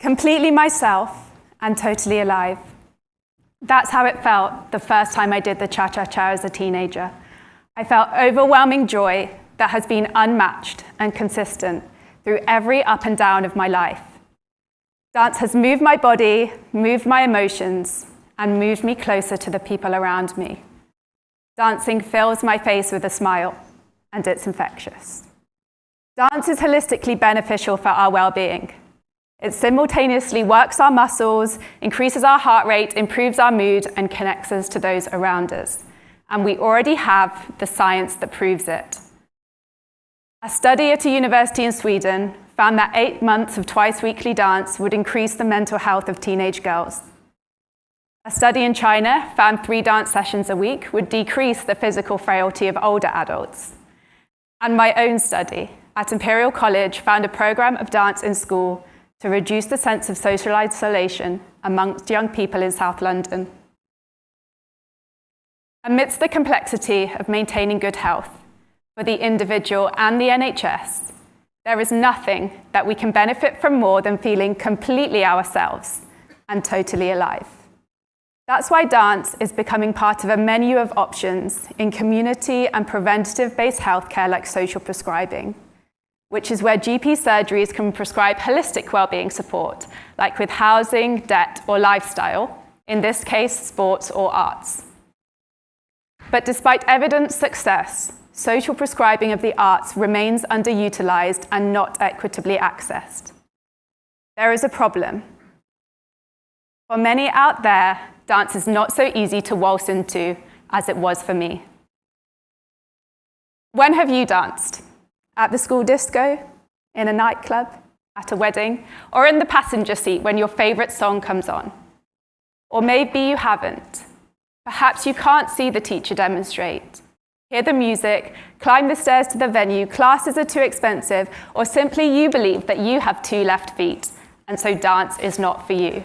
Completely myself and totally alive. That's how it felt the first time I did the cha-cha-cha as a teenager. I felt overwhelming joy that has been unmatched and consistent through every up and down of my life. Dance has moved my body, moved my emotions, and moved me closer to the people around me. Dancing fills my face with a smile, and it's infectious. Dance is holistically beneficial for our well-being. It simultaneously works our muscles, increases our heart rate, improves our mood, and connects us to those around us. And we already have the science that proves it. A study at a university in Sweden found that 8 months of twice-weekly dance would increase the mental health of teenage girls. A study in China found 3 dance sessions a week would decrease the physical frailty of older adults. And my own study at Imperial College found a program of dance in school to reduce the sense of social isolation amongst young people in South London. Amidst the complexity of maintaining good health for the individual and the NHS, there is nothing that we can benefit from more than feeling completely ourselves and totally alive. That's why dance is becoming part of a menu of options in community and preventative-based healthcare like social prescribing, which is where GP surgeries can prescribe holistic well-being support, like with housing, debt, or lifestyle, in this case, sports or arts. But despite evident success, social prescribing of the arts remains underutilized and not equitably accessed. There is a problem. For many out there, dance is not so easy to waltz into as it was for me. When have you danced? At the school disco, in a nightclub, at a wedding, or in the passenger seat when your favorite song comes on? Or maybe you haven't. Perhaps you can't see the teacher demonstrate, hear the music, climb the stairs to the venue, classes are too expensive, or simply you believe that you have 2 left feet, and so dance is not for you.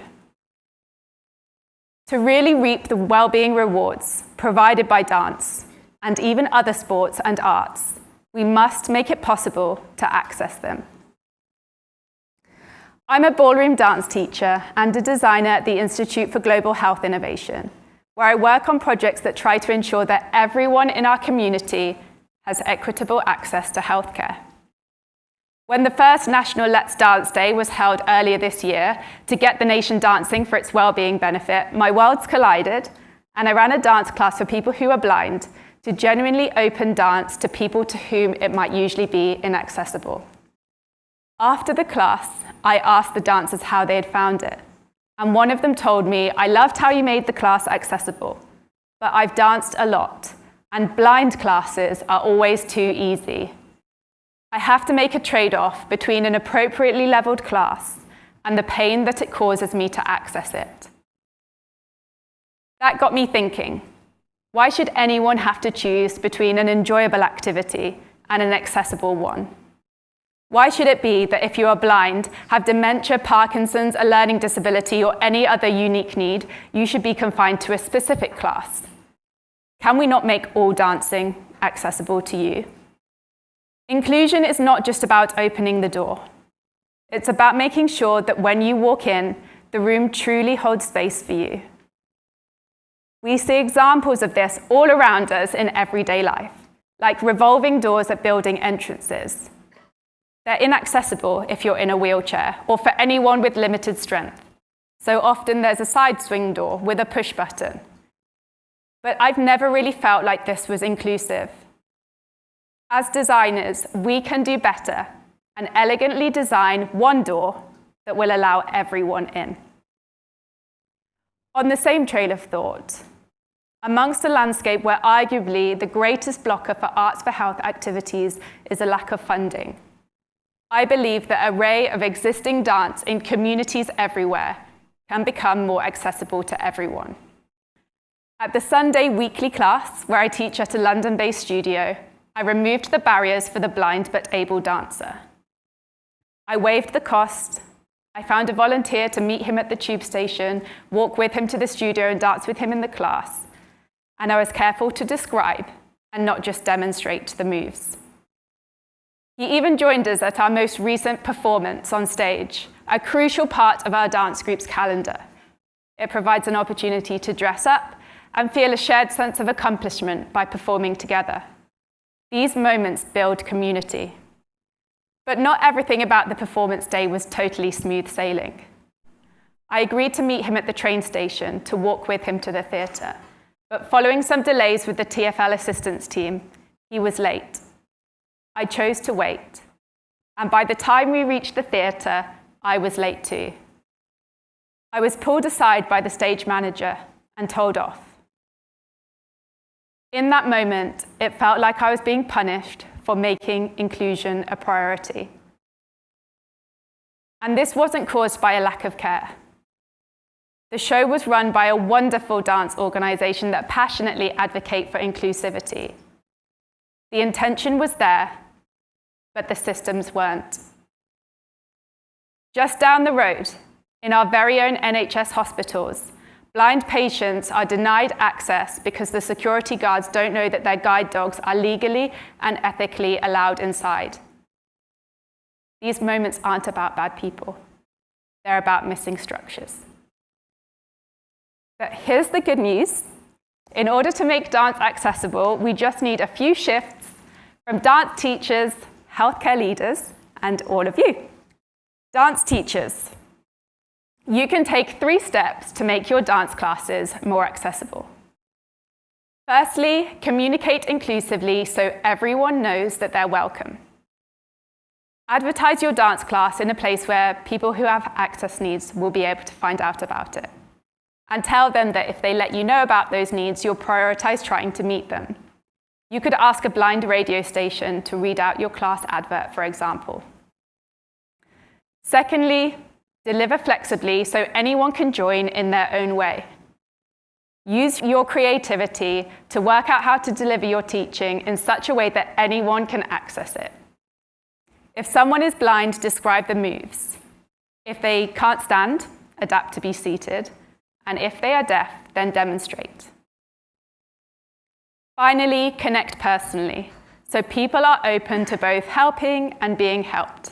To really reap the well-being rewards provided by dance, and even other sports and arts, we must make it possible to access them. I'm a ballroom dance teacher and a designer at the Institute for Global Health Innovation, where I work on projects that try to ensure that everyone in our community has equitable access to healthcare. When the first National Let's Dance Day was held earlier this year to get the nation dancing for its well-being benefit, my worlds collided, and I ran a dance class for people who are blind to genuinely open dance to people to whom it might usually be inaccessible. After the class, I asked the dancers how they had found it, and one of them told me, "I loved how you made the class accessible, but I've danced a lot, and blind classes are always too easy. I have to make a trade-off between an appropriately leveled class and the pain that it causes me to access it." That got me thinking. Why should anyone have to choose between an enjoyable activity and an accessible one? Why should it be that if you are blind, have dementia, Parkinson's, a learning disability, or any other unique need, you should be confined to a specific class? Can we not make all dancing accessible to you? Inclusion is not just about opening the door. It's about making sure that when you walk in, the room truly holds space for you. We see examples of this all around us in everyday life, like revolving doors at building entrances. They're inaccessible if you're in a wheelchair or for anyone with limited strength. So often there's a side swing door with a push button. But I've never really felt like this was inclusive. As designers, we can do better and elegantly design one door that will allow everyone in. On the same trail of thought, amongst a landscape where arguably the greatest blocker for Arts for Health activities is a lack of funding, I believe the array of existing dance in communities everywhere can become more accessible to everyone. At the Sunday weekly class, where I teach at a London-based studio, I removed the barriers for the blind but able dancer. I waived the cost. I found a volunteer to meet him at the tube station, walk with him to the studio and dance with him in the class. And I was careful to describe and not just demonstrate the moves. He even joined us at our most recent performance on stage, a crucial part of our dance group's calendar. It provides an opportunity to dress up and feel a shared sense of accomplishment by performing together. These moments build community. But not everything about the performance day was totally smooth sailing. I agreed to meet him at the train station to walk with him to the theatre, but following some delays with the TfL assistance team, he was late. I chose to wait, and by the time we reached the theatre, I was late too. I was pulled aside by the stage manager and told off. In that moment, it felt like I was being punished for making inclusion a priority. And this wasn't caused by a lack of care. The show was run by a wonderful dance organisation that passionately advocate for inclusivity. The intention was there, but the systems weren't. Just down the road, in our very own NHS hospitals, blind patients are denied access because the security guards don't know that their guide dogs are legally and ethically allowed inside. These moments aren't about bad people. They're about missing structures. But here's the good news. In order to make dance accessible, we just need a few shifts from dance teachers, healthcare leaders, and all of you. Dance teachers. You can take 3 steps to make your dance classes more accessible. Firstly, communicate inclusively so everyone knows that they're welcome. Advertise your dance class in a place where people who have access needs will be able to find out about it. And tell them that if they let you know about those needs, you'll prioritize trying to meet them. You could ask a blind radio station to read out your class advert, for example. Secondly, deliver flexibly so anyone can join in their own way. Use your creativity to work out how to deliver your teaching in such a way that anyone can access it. If someone is blind, describe the moves. If they can't stand, adapt to be seated. And if they are deaf, then demonstrate. Finally, connect personally, so people are open to both helping and being helped.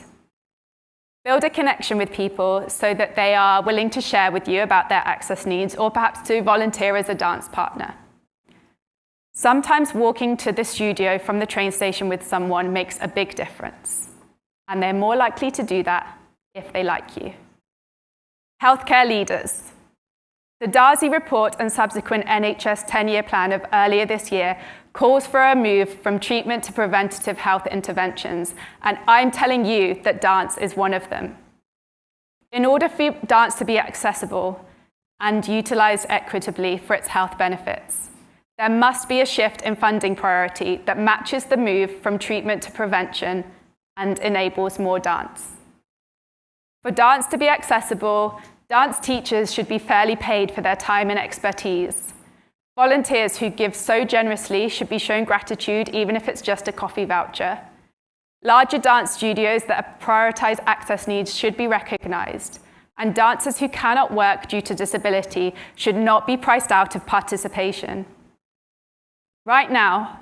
Build a connection with people so that they are willing to share with you about their access needs or perhaps to volunteer as a dance partner. Sometimes walking to the studio from the train station with someone makes a big difference, and they're more likely to do that if they like you. Healthcare leaders. The Darzi report and subsequent NHS 10-year plan of earlier this year calls for a move from treatment to preventative health interventions, and I'm telling you that dance is one of them. In order for dance to be accessible and utilised equitably for its health benefits, there must be a shift in funding priority that matches the move from treatment to prevention and enables more dance. For dance to be accessible, dance teachers should be fairly paid for their time and expertise. Volunteers who give so generously should be shown gratitude, even if it's just a coffee voucher. Larger dance studios that prioritize access needs should be recognized, and dancers who cannot work due to disability should not be priced out of participation. Right now,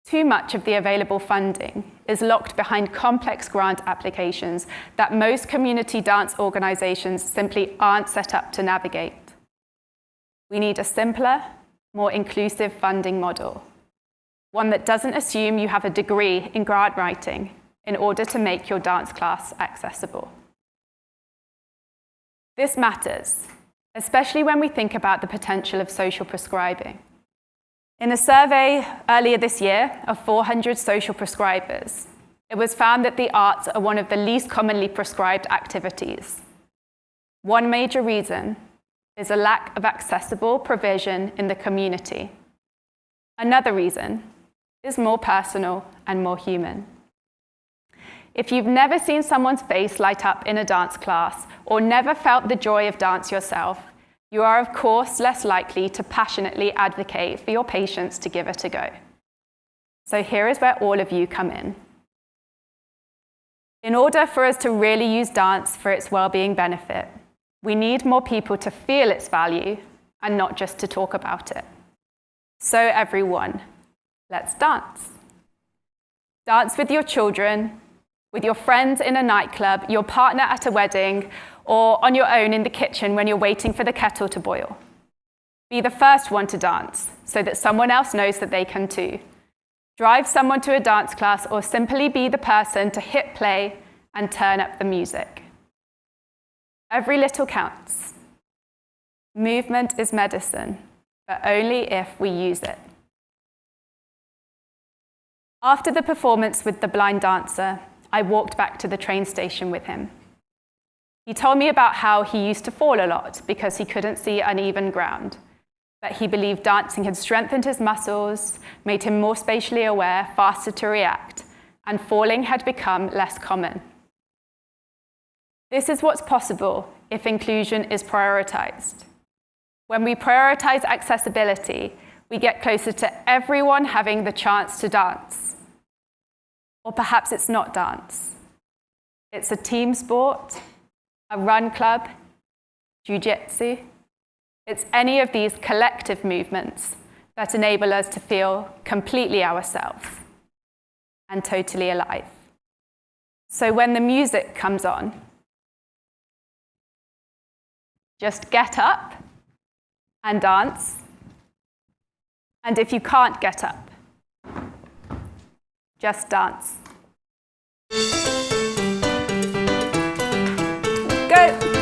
too much of the available funding is locked behind complex grant applications that most community dance organizations simply aren't set up to navigate. We need a simpler, more inclusive funding model, one that doesn't assume you have a degree in grant writing in order to make your dance class accessible. This matters, especially when we think about the potential of social prescribing. In a survey earlier this year of 400 social prescribers, it was found that the arts are one of the least commonly prescribed activities. One major reason is a lack of accessible provision in the community. Another reason is more personal and more human. If you've never seen someone's face light up in a dance class or never felt the joy of dance yourself, you are, of course, less likely to passionately advocate for your patients to give it a go. So here is where all of you come in. In order for us to really use dance for its well-being benefit, we need more people to feel its value and not just to talk about it. So everyone, let's dance. Dance with your children, with your friends in a nightclub, your partner at a wedding, or on your own in the kitchen when you're waiting for the kettle to boil. Be the first one to dance so that someone else knows that they can too. Drive someone to a dance class, or simply be the person to hit play and turn up the music. Every little counts. Movement is medicine, but only if we use it. After the performance with the blind dancer, I walked back to the train station with him. He told me about how he used to fall a lot because he couldn't see uneven ground, but he believed dancing had strengthened his muscles, made him more spatially aware, faster to react, and falling had become less common. This is what's possible if inclusion is prioritized. When we prioritize accessibility, we get closer to everyone having the chance to dance. Or perhaps it's not dance. It's a team sport, a run club, jiu-jitsu. It's any of these collective movements that enable us to feel completely ourselves and totally alive. So when the music comes on, just get up and dance. And if you can't get up, just dance. Go!